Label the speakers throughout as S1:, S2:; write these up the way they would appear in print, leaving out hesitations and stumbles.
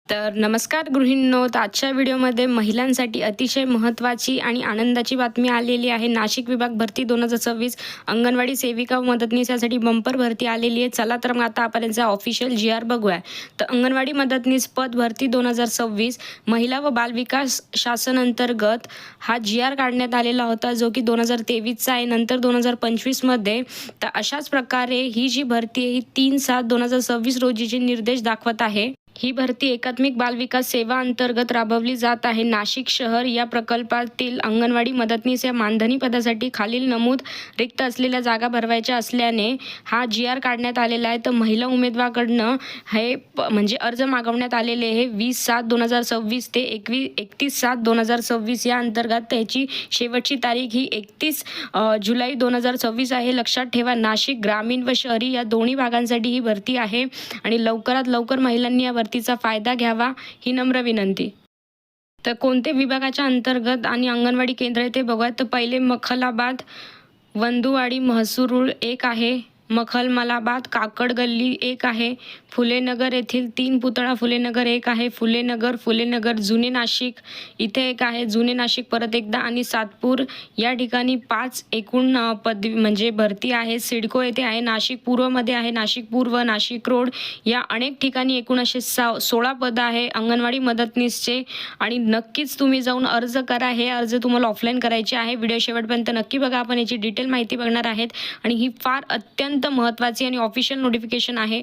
S1: तर नमस्कार गृहिणींनो, तर आजच्या व्हिडिओमध्ये महिलांसाठी अतिशय महत्त्वाची आणि आनंदाची बातमी आलेली आहे. नाशिक विभाग भरती 2026 अंगणवाडी सेविका व मदतनीस यासाठी बंपर भरती आलेली आहे. चला तर मग आता आपण याचा ऑफिशियल GR बघूया. तर अंगणवाडी मदतनीस पद भरती 2026 महिला व बालविकास शासन अंतर्गत हा GR काढण्यात आलेला होता, जो की 2023चा आहे. नंतर 2025मध्ये तर अशाच प्रकारे ही जी भरती आहे ही 3/7/2026 रोजीचे निर्देश दाखवत आहे. ही भरती एकात्मिक बालविकास सेवा अंतर्गत राबवली जात आहे. नाशिक शहर या प्रकल्पातील अंगणवाडी मदतनीस या मानधनी पदासाठी खालील नमूद रिक्त असलेल्या जागा भरवायच्या असल्याने हा GR काढण्यात आलेला आहे. तर महिला उमेदवाराकडनं हे म्हणजे अर्ज मागवण्यात आलेले हे 20/7/2026 ते 31/7/2026 या अंतर्गत. त्याची शेवटची तारीख ही 31 जुलै 2026 आहे. लक्षात ठेवा, नाशिक ग्रामीण व शहरी या दोन्ही भागांसाठी ही भरती आहे आणि लवकरात लवकर महिलांनी या भरतीचा फायदा घ्यावा ही नम्र विनंती. तर कोणते विभागाच्या अंतर्गत आणि अंगणवाडी केंद्र आहे ते बघूया. तर पहिले मखलाबाद वंदुवाडी महसूरुळ 1 आहे, मखलमलाबाद काकड गल्ली 1 आहे, फुलेनगर येथील 3 पुतळा फुलेनगर 1 आहे, फुलेनगर जुने नाशिक इथे 1 आहे, जुने नाशिक परत एकदा, आणि सातपूर या ठिकाणी 5 एकूण पदवी म्हणजे भरती आहे. सिडको येथे आहे, नाशिक पूर्वमध्ये आहे, नाशिक पूर्व, नाशिक रोड या अनेक ठिकाणी एकूण असे 16 पदं आहे अंगणवाडी मदतनीसचे. आणि नक्कीच तुम्ही जाऊन अर्ज करा. हे अर्ज तुम्हाला ऑफलाईन करायचे आहे. व्हिडिओ शेवटपर्यंत नक्की बघा, आपण याची डिटेल माहिती बघणार आहेत आणि ही फार अत्यंत महत्त्वाची आणि ऑफिशियल नोटिफिकेशन आहे.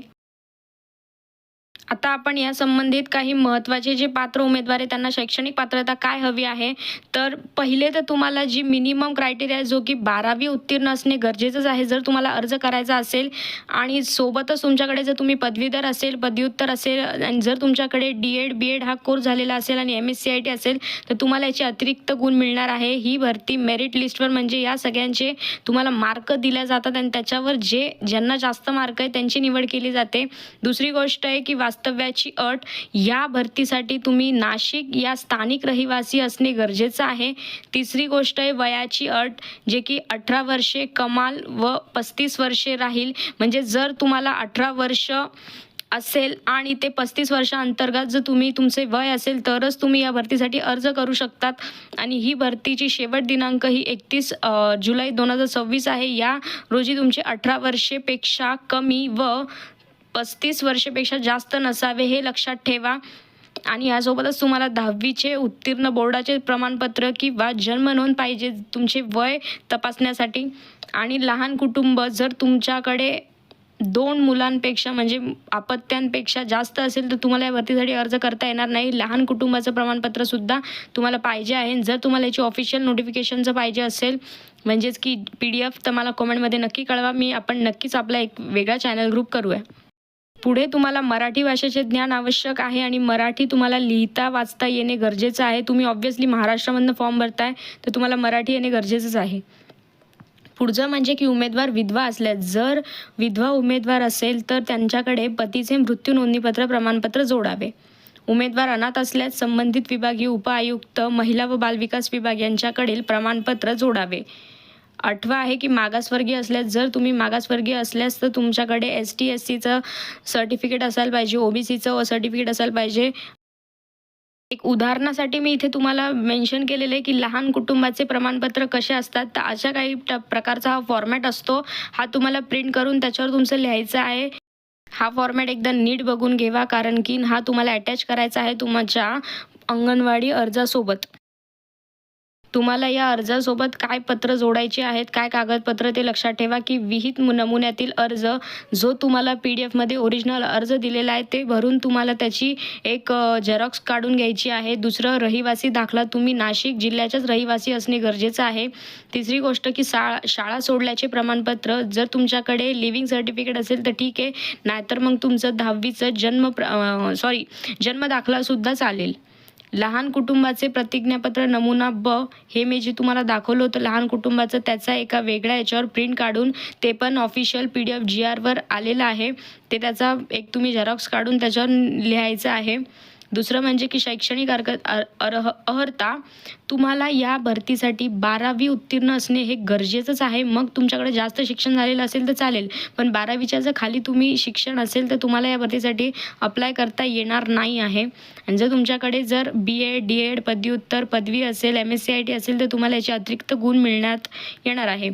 S1: आता आपण या संबंधित काही महत्त्वाचे जे पात्र उमेदवार आहेत त्यांना शैक्षणिक पात्रता काय हवी आहे. तर पहिले तर तुम्हाला जी मिनिमम क्रायटेरिया जो की 12वी उत्तीर्ण असणे गरजेचंच आहे जर तुम्हाला अर्ज करायचा असेल. आणि सोबतच तुमच्याकडे जर तुम्ही पदवीधर असेल, पदव्युत्तर असेल आणि जर तुमच्याकडे DED BEd हा कोर्स झालेला असेल आणि MSc असेल तर तुम्हाला याचे अतिरिक्त गुण मिळणार आहे. ही भरती मेरिट लिस्टवर म्हणजे या सगळ्यांचे तुम्हाला मार्क दिले जातात आणि त्याच्यावर ज्यांना जास्त मार्क आहे त्यांची निवड केली जाते. दुसरी गोष्ट आहे की वास्तव्याची अट. या भरतीसाठी तुम्ही नाशिक या स्थानिक रहिवासी असणे गरजेचं आहे. तिसरी गोष्ट आहे वयाची अट, जे की 18 वर्षे कमाल व 35 वर्षे राहील. म्हणजे जर तुम्हाला 18 वर्ष असेल आणि ते 35 वर्षांअंतर्गत जर तुमचे वय असेल तरच तुम्ही या भरतीसाठी अर्ज करू शकतात. आणि ही भरतीची शेवट दिनांक ही 31 जुलै 2026 आहे. या रोजी तुमचे 18 वर्षेपेक्षा कमी व 35 वर्षापेक्षा जास्त नसावे हे लक्षात ठेवा. आणि यासोबतच तुम्हाला 10वीचे उत्तीर्ण बोर्डाचे प्रमाणपत्र किंवा जन्म नोंद पाहिजे तुमचे वय तपासण्यासाठी. आणि लहान कुटुंब जर तुमच्याकडे 2 मुलांपेक्षा म्हणजे अपत्यांपेक्षा जास्त असेल तर तुम्हाला या भरतीसाठी अर्ज करता येणार नाही. लहान कुटुंबाचं प्रमाणपत्र सुद्धा तुम्हाला पाहिजे आहे. जर तुम्हाला याची ऑफिशियल नोटिफिकेशनचं पाहिजे असेल म्हणजेच की PDF तर मला कमेंटमध्ये नक्की कळवा. आपण नक्कीच आपला एक वेगळा चॅनल ग्रुप करूया. पुढे तुम्हाला मराठी भाषेचे ज्ञान आवश्यक आहे आणि मराठी तुम्हाला लिहिता वाचता येणे गरजेचं आहे. तुम्ही ऑब्व्हियसली महाराष्ट्रामधनं फॉर्म भरताय तर तुम्हाला मराठी येणे गरजेचंच आहे. पुढचं म्हणजे की उमेदवार विधवा असल्यास, जर विधवा उमेदवार असेल तर त्यांच्याकडे पतीचे मृत्यू नोंदणीपत्र प्रमाणपत्र जोडावे. उमेदवार अनाथ असल्यास संबंधित विभागीय उपआयुक्त महिला व बालविकास विभाग यांच्याकडील प्रमाणपत्र जोडावे. 8वा आहे की मागासवर्गीय असल्यास, जर तुम्ही मागासवर्गीय असल्यास तर तुमच्याकडे ST SCचं सर्टिफिकेट असायला पाहिजे, OBCचं सर्टिफिकेट असायला पाहिजे. एक उदाहरणासाठी मी इथे तुम्हाला मेन्शन केलेलं आहे की लहान कुटुंबाचे प्रमाणपत्र कसे असतात. तर अशा काही प्रकारचा हा फॉर्मॅट असतो. हा तुम्हाला प्रिंट करून त्याच्यावर तुमचं लिहायचं आहे. हा फॉर्मॅट एकदा नीट बघून घ्यावा, कारण की हा तुम्हाला अटॅच करायचा आहे तुमच्या अंगणवाडी अर्जासोबत. तुम्हाला या अर्जासोबत काय पत्र जोडायचे आहेत, काय कागदपत्र ते लक्षात ठेवा. की विहित नमुन्यातील अर्ज जो तुम्हाला PDF ओरिजिनल अर्ज दिलेला आहे ते भरून तुम्हाला त्याची एक झेरॉक्स काढून घ्यायची आहे. दुसरं, रहिवासी दाखला. तुम्ही नाशिक जिल्ह्याच्याच रहिवासी असणे गरजेचं आहे. तिसरी गोष्ट की शाळा सोडल्याचे प्रमाणपत्र. जर तुमच्याकडे लिव्हिंग सर्टिफिकेट असेल तर ठीक आहे, नाहीतर मग तुमचं 10वीचं जन्म दाखलासुद्धा चालेल. लहान कुटुंबाचे प्रतिज्ञापत्र नमुना ब, हे मी जे तुम्हाला दाखवलं होतं लहान कुटुंबाचं, त्याचा एका वेगळ्या याच्यावर प्रिंट काढून ते पण ऑफिशियल PDF GRवर आलेलं आहे. ते त्याचा एक तुम्ही झेरॉक्स काढून त्याच्यावर लिहायचं आहे. दुसरं म्हणजे की शैक्षणिक अर्हता तुम्हाला या भरतीसाठी 12वी उत्तीर्ण असणे हे गरजेचंच आहे. मग तुमच्याकडे जास्त शिक्षण झालेलं असेल तर चालेल, पण 12वीच्या जर खाली तुम्ही शिक्षण असेल तर तुम्हाला या भरतीसाठी अप्लाय करता येणार नाही आहे. आणि जर तुमच्याकडे जर BEd, DEd, पदव्युत्तर पदवी असेल, MSc IT असेल तर तुम्हाला याचे अतिरिक्त गुण मिळण्यात येणार आहे.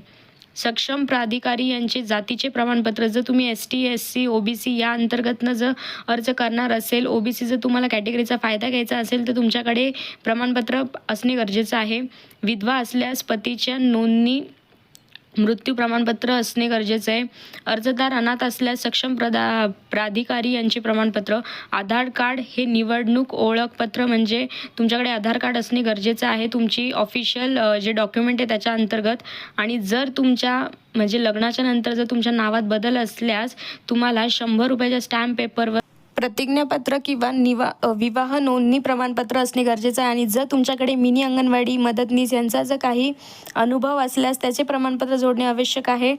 S1: सक्षम प्राधिकारी यांचे जातीचे प्रमाणपत्र जर तुम्ही ST, SC, OBC या अंतर्गतनं जर अर्ज करणार असेल, OBC जर तुम्हाला कॅटेगरीचा फायदा घ्यायचा असेल तर तुमच्याकडे प्रमाणपत्र असणे गरजेचं आहे. विधवा असल्यास पतीच्या नोंदणी मृत्यू प्रमाणपत्र असणे गरजेचं आहे. अर्जदार अनाथ असल्यास सक्षम प्राधिकारी यांचे प्रमाणपत्र. आधार कार्ड हे निवडणूक ओळखपत्र म्हणजे तुमच्याकडे आधार कार्ड असणे गरजेचं आहे तुमची ऑफिशियल जे डॉक्युमेंट आहे त्याच्या अंतर्गत. आणि जर तुमच्या म्हणजे लग्नाच्या नंतर जर तुमच्या नावात बदल असल्यास तुम्हाला 100 रुपयाच्या स्टॅम्प पेपरवर प्रतिज्ञापत्र किंवा विवाह नोंदणी प्रमाणपत्र असणे गरजेचं आहे. आणि जर तुमच्याकडे मिनी अंगणवाडी मदतनीस यांचा जर काही अनुभव असल्यास त्याचे प्रमाणपत्र जोडणे आवश्यक आहे.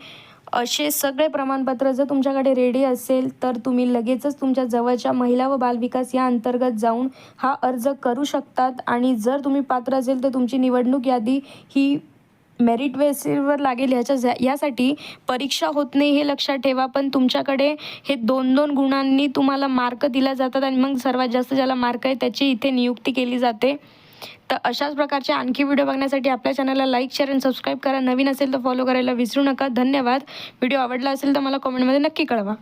S1: असे सगळे प्रमाणपत्र जर तुमच्याकडे रेडी असेल तर तुम्ही लगेचच तुमच्या जवळच्या महिला व बालविकास या अंतर्गत जाऊन हा अर्ज करू शकतात. आणि जर तुम्ही पात्र असेल तर तुमची निवडणूक यादी ही मेरिट बेसिसवर लागेल. यासाठी परीक्षा होत नाही हे लक्षात ठेवा, पण तुमच्याकडे हे 2-2 गुणांनी तुम्हाला मार्क दिला जातात आणि मग सर्वात जास्त ज्याला मार्क आहे त्याची इथे नियुक्ती केली जाते. तर अशाच प्रकारचे आणखी व्हिडिओ बघण्यासाठी आपल्या चॅनलला लाईक, शेअर आणि सबस्क्राईब करा. नवीन असेल तर फॉलो करायला विसरू नका. धन्यवाद. व्हिडिओ आवडला असेल तर मला कमेंटमध्ये नक्की कळवा.